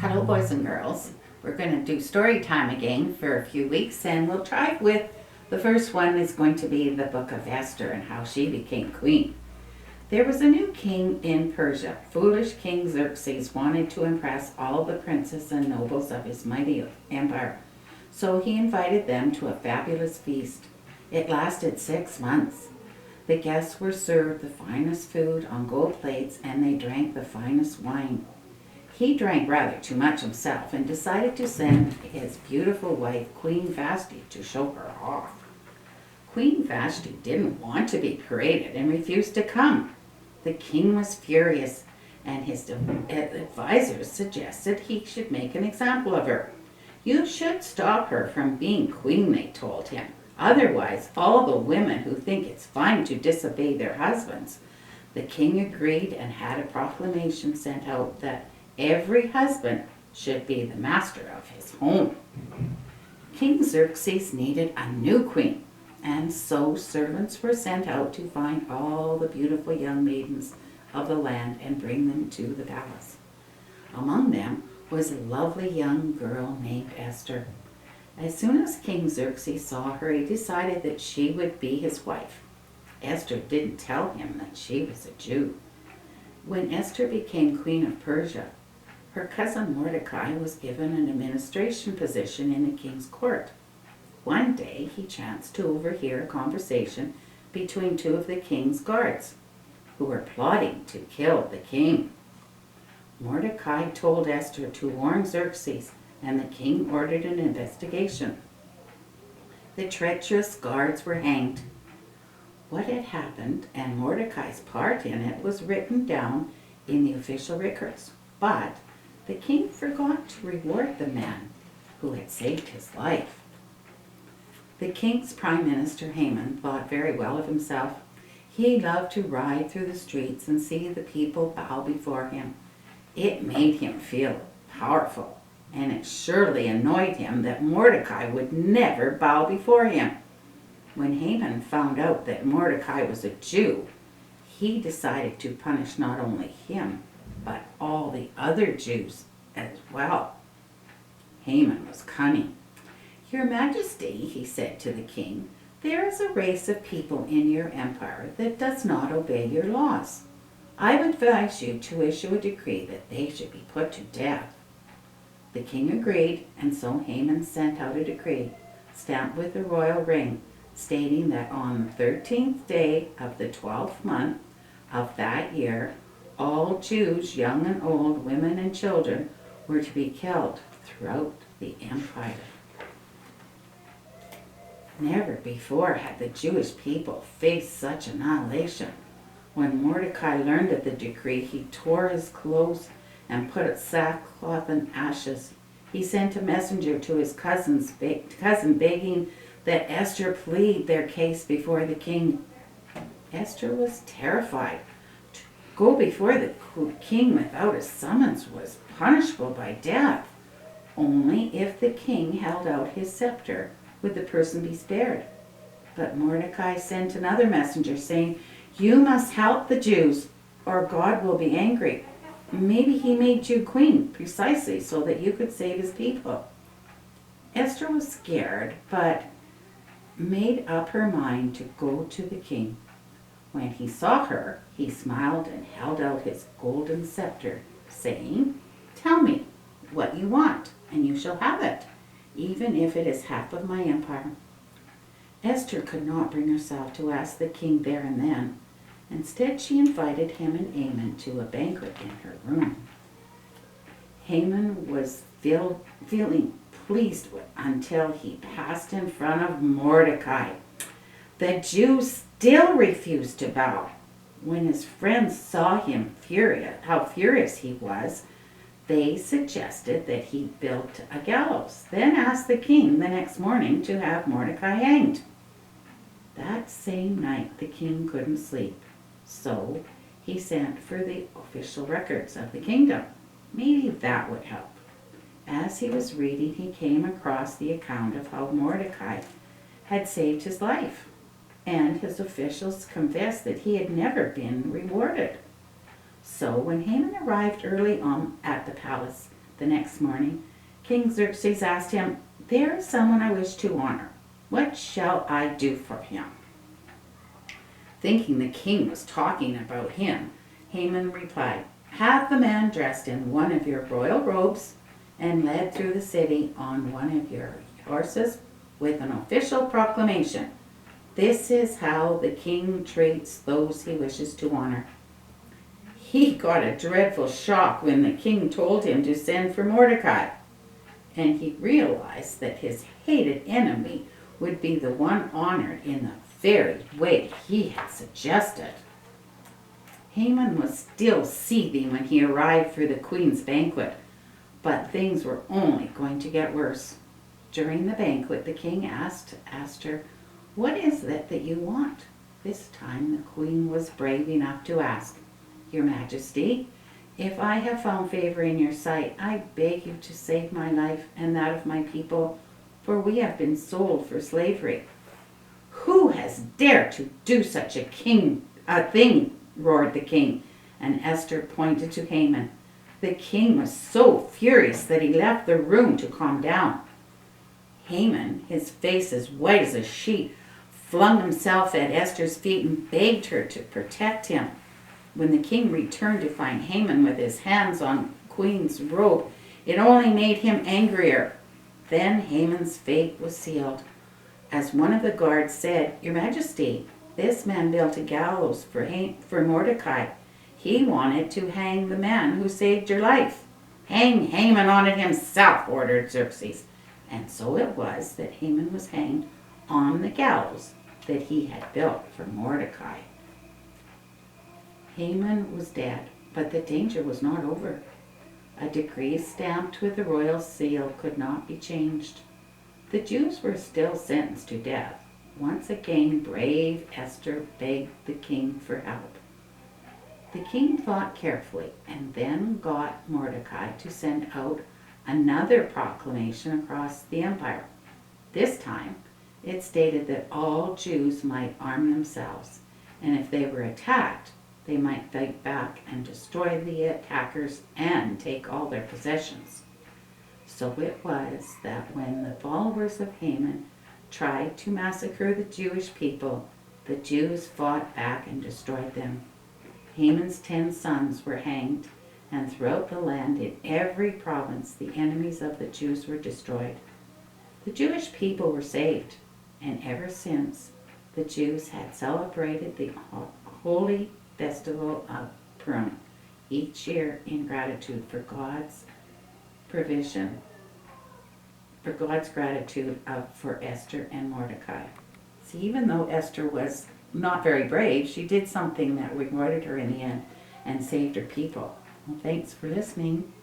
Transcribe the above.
Hello, boys and girls. We're going to do story time again for a few weeks, and we'll try with the first one is going to be the book of Esther and how she became queen. There was a new king in Persia. Foolish King Xerxes wanted to impress all the princes and nobles of his mighty empire, so he invited them to a fabulous feast. It lasted 6 months. The guests were served the finest food on gold plates, and they drank the finest wine. He drank rather too much himself and decided to send his beautiful wife, Queen Vashti, to show her off. Queen Vashti didn't want to be paraded and refused to come. The king was furious, and his advisors suggested he should make an example of her. You should stop her from being queen, they told him. Otherwise, all the women who think it's fine to disobey their husbands. The king agreed and had a proclamation sent out that every husband should be the master of his home. King Xerxes needed a new queen, and so servants were sent out to find all the beautiful young maidens of the land and bring them to the palace. Among them was a lovely young girl named Esther. As soon as King Xerxes saw her, he decided that she would be his wife. Esther didn't tell him that she was a Jew. When Esther became queen of Persia, her cousin Mordecai was given an administration position in the king's court. One day he chanced to overhear a conversation between two of the king's guards, who were plotting to kill the king. Mordecai told Esther to warn Xerxes, and the king ordered an investigation. The treacherous guards were hanged. What had happened and Mordecai's part in it was written down in the official records, but the king forgot to reward the man who had saved his life. The king's prime minister Haman thought very well of himself. He loved to ride through the streets and see the people bow before him. It made him feel powerful, and it surely annoyed him that Mordecai would never bow before him. When Haman found out that Mordecai was a Jew, he decided to punish not only him, but all the other Jews as well. Haman was cunning. Your Majesty, he said to the king, there is a race of people in your empire that does not obey your laws. I would advise you to issue a decree that they should be put to death. The king agreed, and so Haman sent out a decree, stamped with the royal ring, stating that on the 13th day of the 12th month of that year, all Jews, young and old, women and children, were to be killed throughout the empire. Never before had the Jewish people faced such annihilation. When Mordecai learned of the decree, he tore his clothes and put it sackcloth and ashes. He sent a messenger to his cousin begging that Esther plead their case before the king. Esther was terrified. To go before the king without a summons was punishable by death. Only if the king held out his scepter would the person be spared. But Mordecai sent another messenger saying, you must help the Jews or God will be angry. Maybe he made you queen precisely so that you could save his people. Esther was scared, but made up her mind to go to the king. When he saw her, he smiled and held out his golden scepter, saying, tell me what you want, and you shall have it, even if it is half of my empire. Esther could not bring herself to ask the king there and then. Instead, she invited him and Haman to a banquet in her room. Haman was feeling pleased until he passed in front of Mordecai. The Jews still refused to bow. When his friends saw him how furious he was, they suggested that he build a gallows, then asked the king the next morning to have Mordecai hanged. That same night the king couldn't sleep, so he sent for the official records of the kingdom. Maybe that would help. As he was reading, he came across the account of how Mordecai had saved his life, and his officials confessed that he had never been rewarded. So when Haman arrived early on at the palace, The next morning, King Xerxes asked him, "There is someone I wish to honor. What shall I do for him?" Thinking the king was talking about him, Haman replied, "Have the man dressed in one of your royal robes and led through the city on one of your horses with an official proclamation. This is how the king treats those he wishes to honor." He got a dreadful shock when the king told him to send for Mordecai, and he realized that his hated enemy would be the one honored in the very way he had suggested. Haman was still seething when he arrived for the queen's banquet, but things were only going to get worse. During the banquet, the king asked Esther, "What is it that you want?" This time the queen was brave enough to ask, "Your Majesty, if I have found favor in your sight, I beg you to save my life and that of my people, for we have been sold for slavery." "Who has dared to do such a thing?" roared the king, and Esther pointed to Haman. The king was so furious that he left the room to calm down. Haman, his face as white as a sheet, flung himself at Esther's feet and begged her to protect him. When the king returned to find Haman with his hands on the queen's robe, it only made him angrier. Then Haman's fate was sealed. As one of the guards said, "Your Majesty, this man built a gallows for Mordecai. He wanted to hang the man who saved your life." "Hang Haman on it himself," ordered Xerxes. And so it was that Haman was hanged on the gallows that he had built for Mordecai. Haman was dead, but the danger was not over. A decree stamped with the royal seal could not be changed. The Jews were still sentenced to death. Once again, brave Esther begged the king for help. The king thought carefully and then got Mordecai to send out another proclamation across the empire. This time, it stated that all Jews might arm themselves, and if they were attacked, they might fight back and destroy the attackers and take all their possessions. So it was that when the followers of Haman tried to massacre the Jewish people, the Jews fought back and destroyed them. Haman's 10 sons were hanged, and throughout the land in every province the enemies of the Jews were destroyed. The Jewish people were saved, and ever since the Jews had celebrated the holy festival of Purim each year in gratitude for God's provision, for God's gratitude for Esther and Mordecai. See, even though Esther was not very brave, she did something that rewarded her in the end and saved her people. Well, thanks for listening.